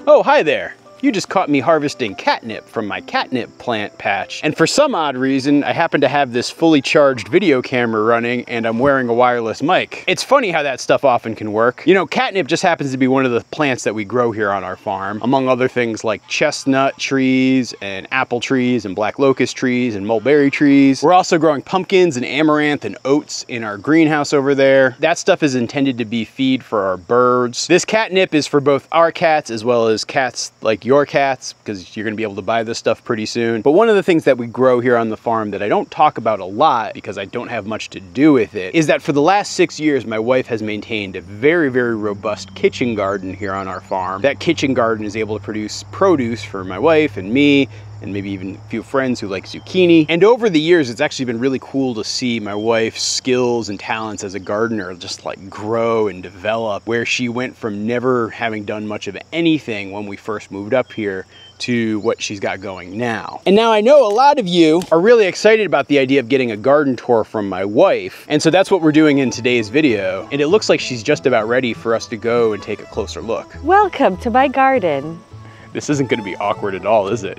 Oh, hi there. You just caught me harvesting catnip from my catnip plant patch. And for some odd reason, I happen to have this fully charged video camera running and I'm wearing a wireless mic. It's funny how that stuff often can work. You know, catnip just happens to be one of the plants that we grow here on our farm, among other things like chestnut trees and apple trees and black locust trees and mulberry trees. We're also growing pumpkins and amaranth and oats in our greenhouse over there. That stuff is intended to be feed for our birds. This catnip is for both our cats as well as cats like your cats, because you're gonna be able to buy this stuff pretty soon. But one of the things that we grow here on the farm that I don't talk about a lot because I don't have much to do with it is that for the last 6 years, my wife has maintained a very, very robust kitchen garden here on our farm. That kitchen garden is able to produce produce for my wife and me, and maybe even a few friends who like zucchini. And over the years, it's actually been really cool to see my wife's skills and talents as a gardener just like grow and develop, where she went from never having done much of anything when we first moved up here to what she's got going now. And now I know a lot of you are really excited about the idea of getting a garden tour from my wife. And so that's what we're doing in today's video. And it looks like she's just about ready for us to go and take a closer look. Welcome to my garden. This isn't gonna be awkward at all, is it?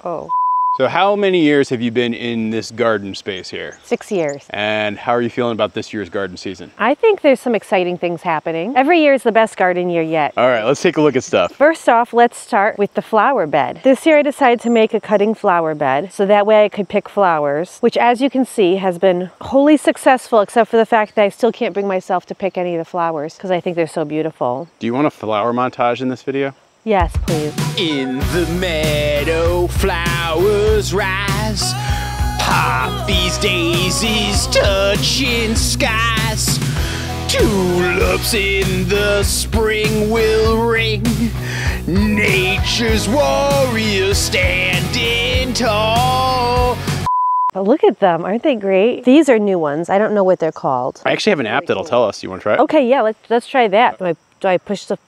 Oh. So how many years have you been in this garden space here? 6 years. And how are you feeling about this year's garden season? I think there's some exciting things happening. Every year is the best garden year yet. All right, let's take a look at stuff. First off, let's start with the flower bed. This year I decided to make a cutting flower bed so that way I could pick flowers, which as you can see has been wholly successful except for the fact that I still can't bring myself to pick any of the flowers because I think they're so beautiful. Do you want a flower montage in this video? Yes, please. In the meadow, flowers rise. Poppies, daisies, touching skies. Tulips in the spring will ring. Nature's warriors standing tall. But look at them, aren't they great? These are new ones. I don't know what they're called. I actually have an app that'll tell us. You want to try it? Okay, yeah, let's try that. Do I push the...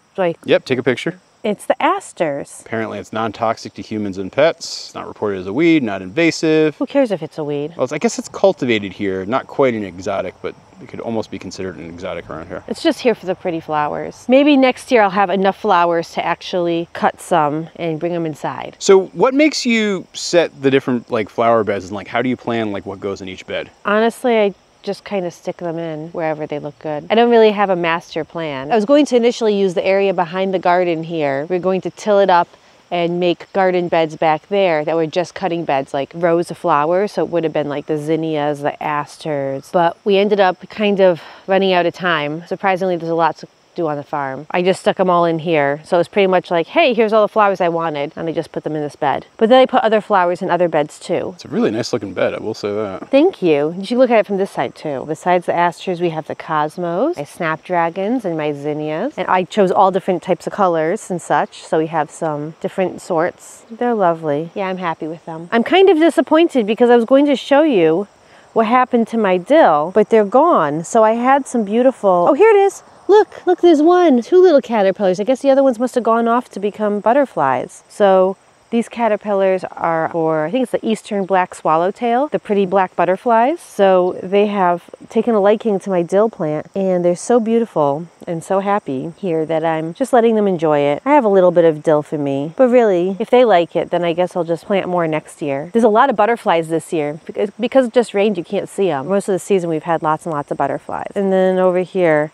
Yep, take a picture. It's the asters. Apparently it's non-toxic to humans and pets. It's not reported as a weed, not invasive. Who cares if it's a weed? Well, I guess it's cultivated here. Not quite an exotic, but it could almost be considered an exotic around here. It's just here for the pretty flowers. Maybe next year I'll have enough flowers to actually cut some and bring them inside. So what makes you set the different like flower beds and like how do you plan like what goes in each bed? Honestly, I just kind of stick them in wherever they look good. I don't really have a master plan. I was going to initially use the area behind the garden here. We're going to till it up and make garden beds back there that were just cutting beds, like rows of flowers. So it would have been like the zinnias, the asters. But we ended up kind of running out of time. Surprisingly, there's a lot to do on the farm. I just stuck them all in here. So it's pretty much like, hey, here's all the flowers I wanted. And I just put them in this bed. But then I put other flowers in other beds too. It's a really nice looking bed, I will say that. Thank you. You should look at it from this side too. Besides the asters, we have the cosmos, my snapdragons, and my zinnias. And I chose all different types of colors and such. So we have some different sorts. They're lovely. Yeah, I'm happy with them. I'm kind of disappointed because I was going to show you what happened to my dill, but they're gone. So I had some beautiful, oh, here it is. Look, there's two little caterpillars. I guess the other ones must have gone off to become butterflies. So these caterpillars are for, I think it's the eastern black swallowtail, the pretty black butterflies. So they have taken a liking to my dill plant and they're so beautiful and so happy here that I'm just letting them enjoy it. I have a little bit of dill for me, but really, if they like it, then I guess I'll just plant more next year. There's a lot of butterflies this year. Because it just rained, you can't see them. Most of the season we've had lots and lots of butterflies. And then over here,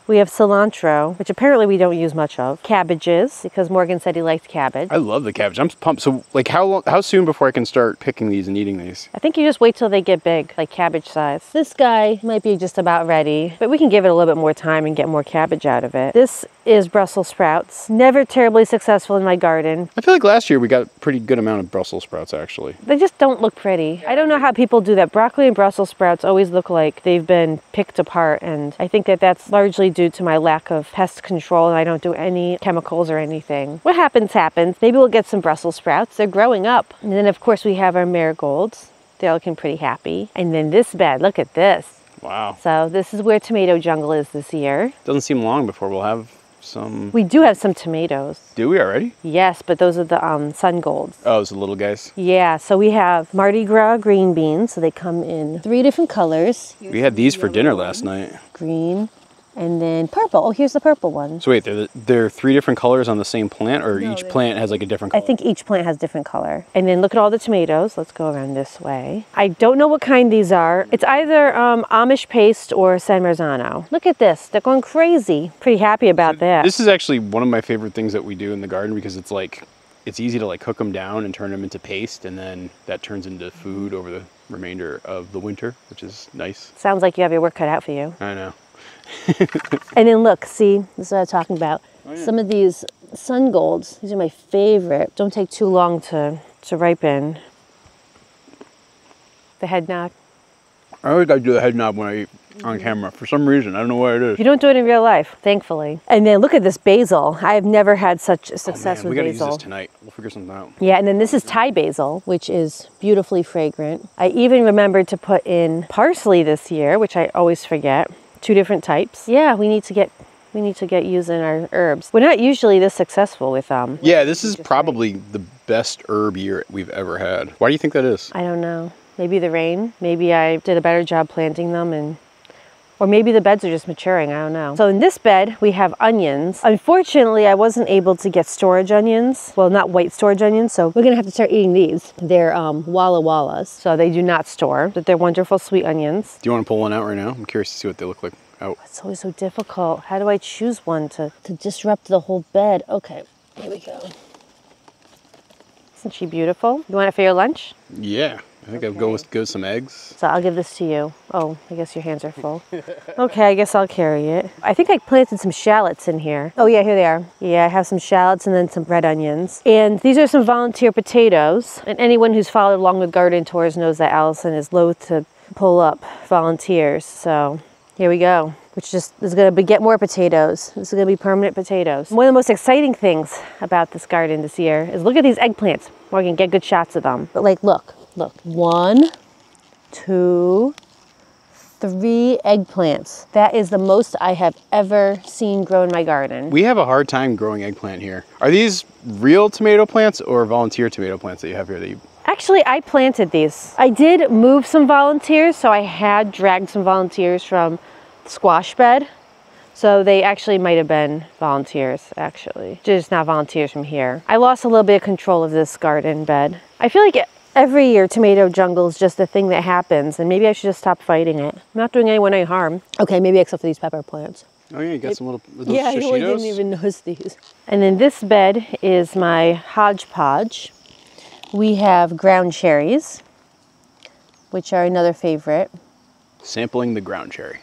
we have cilantro, which apparently we don't use much of. Cabbages, because Morgan said he liked cabbage. I love the cabbage. I'm pumped. So like how soon before I can start picking these and eating these? I think you just wait till they get big, like cabbage size. This guy might be just about ready, but we can give it a little bit more time and get more cabbage out of it. This is Brussels sprouts. Never terribly successful in my garden. I feel like last year we got a pretty good amount of Brussels sprouts actually. They just don't look pretty. I don't know how people do that. Broccoli and Brussels sprouts always look like they've been picked apart, and I think that that's largely due to my lack of pest control, and I don't do any chemicals or anything. What happens, happens. Maybe we'll get some Brussels sprouts. They're growing up. And then of course we have our marigolds. They're looking pretty happy. And then this bed, look at this. Wow. So this is where tomato jungle is this year. Doesn't seem long before we'll have some... We do have some tomatoes. Do we already? Yes, but those are the sun golds. Oh, those are the little guys? Yeah, so we have Mardi Gras green beans. So they come in 3 different colors. We had these for dinner last night. Green, and then purple. Oh, here's the purple one. So wait, they're 3 different colors on the same plant, or each plant has like a different color? I think each plant has different color. And then look at all the tomatoes. Let's go around this way. I don't know what kind these are. It's either Amish paste or San Marzano. Look at this. They're going crazy. Pretty happy about that. This is actually one of my favorite things that we do in the garden, because it's like, it's easy to like cook them down and turn them into paste, and then that turns into food over the remainder of the winter, which is nice. Sounds like you have your work cut out for you. I know. And then look, see, this is what I'm talking about. Oh, yeah. Some of these sun golds, these are my favorite. Don't take too long to ripen. The head nod. I always gotta do the head nod when I eat on camera. For some reason, I don't know what it is. You don't do it in real life, thankfully. And then look at this basil. I have never had such success with we gotta basil. use this tonight. We'll figure something out. Yeah, and then this is Thai basil, which is beautifully fragrant. I even remembered to put in parsley this year, which I always forget. 2 different types. Yeah, we need to get using our herbs. We're not usually this successful with them. Yeah, this is probably the best herb year we've ever had. Why do you think that is? I don't know. Maybe the rain. Maybe I did a better job planting them, or maybe the beds are just maturing, I don't know. So in this bed, we have onions. Unfortunately, I wasn't able to get storage onions. Well, not white storage onions, so we're gonna have to start eating these. They're Walla Wallas, so they do not store, but they're wonderful sweet onions. Do you wanna pull one out right now? I'm curious to see what they look like out. It's always so difficult. How do I choose one to disrupt the whole bed? Okay, here we go. Isn't she beautiful? You want it for your lunch? Yeah. I think I'll go with some eggs. So I'll give this to you. Oh, I guess your hands are full. Okay, I guess I'll carry it. I think I planted some shallots in here. Oh yeah, here they are. Yeah, I have some shallots and then some red onions. And these are some volunteer potatoes. And anyone who's followed along with garden tours knows that Allison is loath to pull up volunteers. So here we go. Which just is gonna get more potatoes. This is gonna be permanent potatoes. One of the most exciting things about this garden this year is look at these eggplants. We're gonna get good shots of them. But like, look. 1, 2, 3 eggplants. That is the most I have ever seen grow in my garden. We have a hard time growing eggplant here. Are these real tomato plants or volunteer tomato plants that you have here that you... Actually, I planted these. I did move some volunteers, so I had dragged some volunteers from the squash bed. So they actually might have been volunteers, actually. Just not volunteers from here. I lost a little bit of control of this garden bed. I feel like every year tomato jungle is just a thing that happens, and maybe I should just stop fighting it. I'm not doing anyone any harm. Okay, maybe except for these pepper plants. Oh yeah, you got some little yeah, I didn't even notice these. And then this bed is my hodgepodge. We have ground cherries, which are another favorite. Sampling the ground cherry.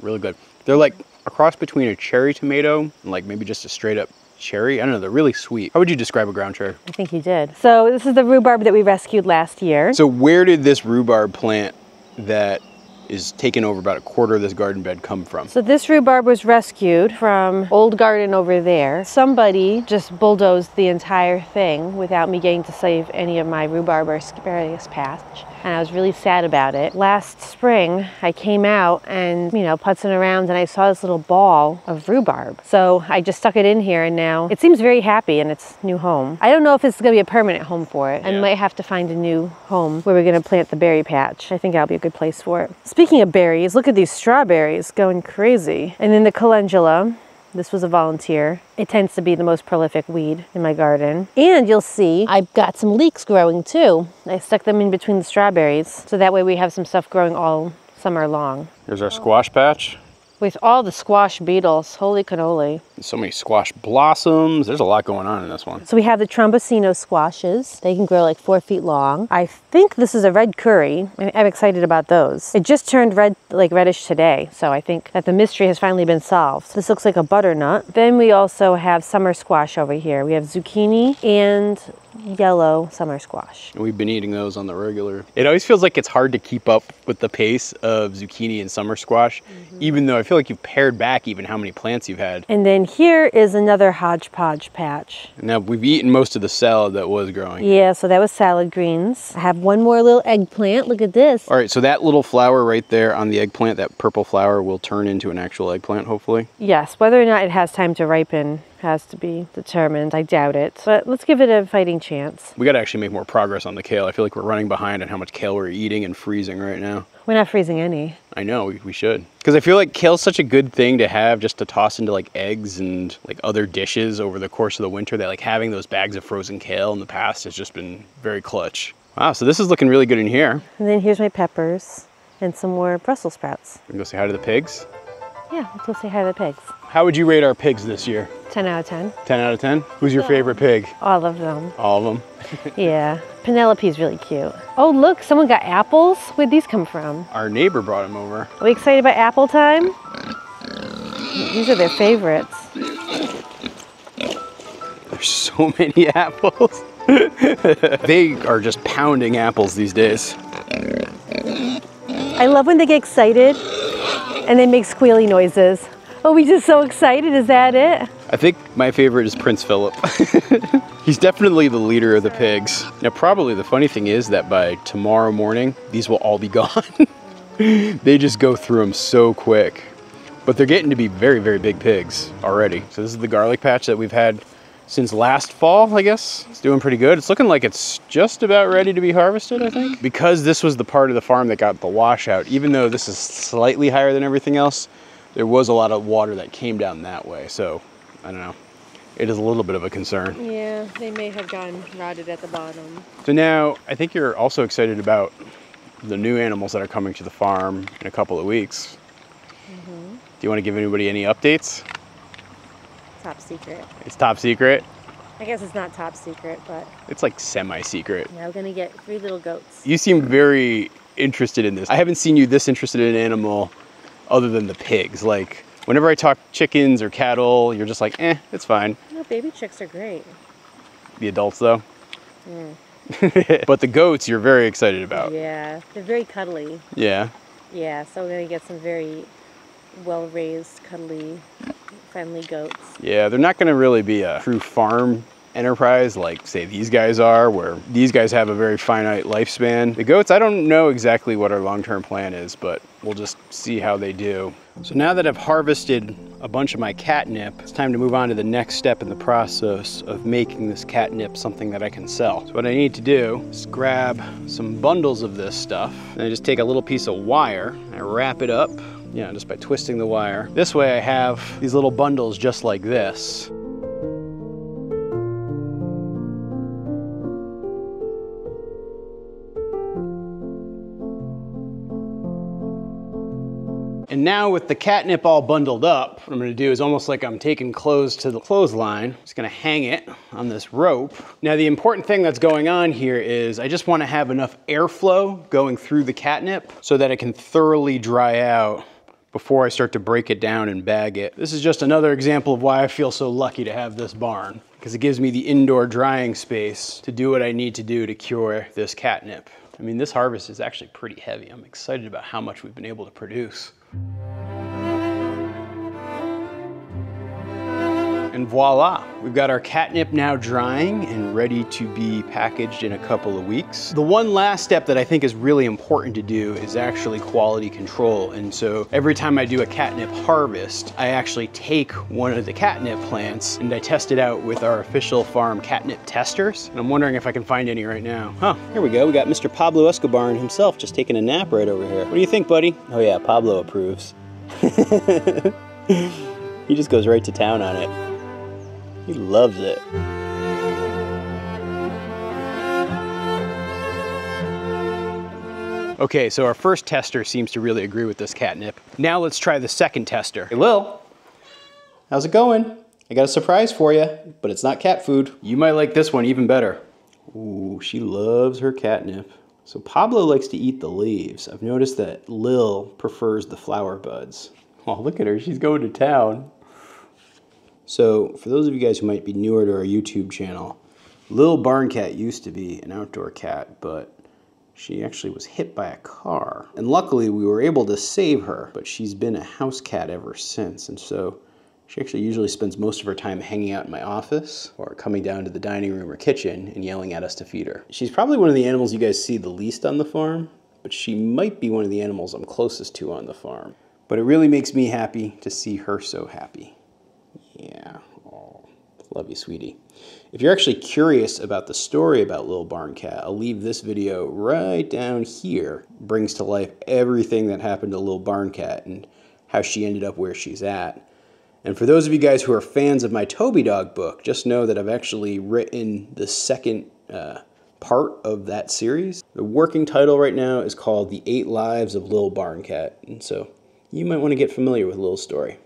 Really good. They're like a cross between a cherry tomato and like maybe just a straight up cherry. I don't know, they're really sweet. How would you describe a ground cherry? I think you did. So this is the rhubarb that we rescued last year. So where did this rhubarb plant that is taking over about a quarter of this garden bed come from? So this rhubarb was rescued from old garden over there. Somebody just bulldozed the entire thing without me getting to save any of my rhubarb or asparagus patch. And I was really sad about it. Last spring, I came out and, putzing around, and I saw this little ball of rhubarb. So I just stuck it in here, and now it seems very happy in its new home. I don't know if it's gonna be a permanent home for it. Yeah. I might have to find a new home where we're gonna plant the berry patch. I think that'll be a good place for it. Speaking of berries, look at these strawberries going crazy. And then the calendula. This was a volunteer. It tends to be the most prolific weed in my garden. And you'll see I've got some leeks growing too. I stuck them in between the strawberries, so that way we have some stuff growing all summer long. Here's our squash patch. With all the squash beetles, holy cannoli. So many squash blossoms. There's a lot going on in this one. So we have the trombocino squashes. They can grow like 4 feet long. I think this is a red curry. I'm excited about those. It just turned red, like reddish today. So I think that the mystery has finally been solved. This looks like a butternut. Then we also have summer squash over here. We have zucchini and yellow summer squash. And we've been eating those on the regular. It always feels like it's hard to keep up with the pace of zucchini and summer squash, even though I feel like you've pared back even how many plants you've had. And then here is another hodgepodge patch. Now we've eaten most of the salad that was growing. Yeah, so that was salad greens. I have one more little eggplant. Look at this. All right, so that little flower right there on the eggplant, that purple flower, will turn into an actual eggplant, hopefully. Yes, whether or not it has time to ripen has to be determined. I doubt it, but let's give it a fighting chance. We got to actually make more progress on the kale. I feel like we're running behind on how much kale we're eating and freezing right now. We're not freezing any. I know, we should. Because I feel like kale's such a good thing to have just to toss into like eggs and like other dishes over the course of the winter, that like having those bags of frozen kale in the past has just been very clutch. Wow, so this is looking really good in here. And then here's my peppers and some more Brussels sprouts. We can go say hi to the pigs. Yeah, let's go say hi to the pigs. How would you rate our pigs this year? 10 out of 10. 10 out of 10? Who's your favorite pig? All of them. All of them? Yeah. Penelope's really cute. Oh, look, someone got apples. Where'd these come from? Our neighbor brought them over. Are we excited about apple time? These are their favorites. There's so many apples. They are just pounding apples these days. I love when they get excited and they make squealy noises. Oh, we just so excited, is that it? I think my favorite is Prince Philip. He's definitely the leader of the pigs. Now, probably the funny thing is that by tomorrow morning, these will all be gone. They just go through them so quick. But they're getting to be very, very big pigs already. So this is the garlic patch that we've had since last fall, I guess. It's doing pretty good. It's looking like it's just about ready to be harvested, I think. Because this was the part of the farm that got the washout, even though this is slightly higher than everything else, there was a lot of water that came down that way. So, I don't know. It is a little bit of a concern. Yeah, they may have gotten rotted at the bottom. So now, I think you're also excited about the new animals that are coming to the farm in a couple of weeks. Do you want to give anybody any updates? Top secret. It's top secret. I guess it's not top secret, but It's like semi-secret. yeah, we're gonna get 3 little goats. You seem very interested in this. I haven't seen you this interested in an animal other than the pigs. Like, whenever I talk chickens or cattle, you're just like, it's fine. No, baby chicks are great. The adults, though. But the goats, you're very excited about. Yeah, they're very cuddly. Yeah. Yeah, so we're gonna get some very well-raised, cuddly, friendly goats. Yeah, they're not going to really be a true farm enterprise like, say, these guys are, where these guys have a very finite lifespan. The goats, I don't know exactly what our long-term plan is, but we'll just see how they do. So now that I've harvested a bunch of my catnip, it's time to move on to the next step in the process of making this catnip something that I can sell. So what I need to do is grab some bundles of this stuff, and I just take a little piece of wire, and I wrap it up, just by twisting the wire. This way I have these little bundles just like this. And now with the catnip all bundled up, what I'm gonna do is almost like I'm taking clothes to the clothesline. Just gonna hang it on this rope. Now the important thing that's going on here is I just wanna have enough airflow going through the catnip so that it can thoroughly dry out before I start to break it down and bag it. This is just another example of why I feel so lucky to have this barn, because it gives me the indoor drying space to do what I need to do to cure this catnip. I mean, this harvest is actually pretty heavy. I'm excited about how much we've been able to produce. And voila, we've got our catnip now drying and ready to be packaged in a couple of weeks. The one last step that I think is really important to do is actually quality control. And so every time I do a catnip harvest, I actually take one of the catnip plants and I test it out with our official farm catnip testers. And I'm wondering if I can find any right now. Huh, here we go. We got Mr. Pablo Escobar himself just taking a nap right over here. What do you think, buddy? Oh yeah, Pablo approves. He just goes right to town on it. He loves it. Okay, so our first tester seems to really agree with this catnip. Now let's try the second tester. Hey Lil, how's it going? I got a surprise for you, but it's not cat food. You might like this one even better. Ooh, she loves her catnip. So Pablo likes to eat the leaves. I've noticed that Lil prefers the flower buds. Oh, look at her, she's going to town. So for those of you guys who might be newer to our YouTube channel, Lil Barn Cat used to be an outdoor cat, but she actually was hit by a car. And luckily we were able to save her, but she's been a house cat ever since. And so she actually usually spends most of her time hanging out in my office or coming down to the dining room or kitchen and yelling at us to feed her. She's probably one of the animals you guys see the least on the farm, but she might be one of the animals I'm closest to on the farm. But it really makes me happy to see her so happy. Yeah, oh, love you, sweetie. If you're actually curious about the story about Lil Barn Cat, I'll leave this video right down here. It brings to life everything that happened to Lil Barn Cat and how she ended up where she's at. And for those of you guys who are fans of my Toby Dog book, just know that I've actually written the second part of that series. The working title right now is called The 8 Lives of Lil Barn Cat. And so you might want to get familiar with Lil's story.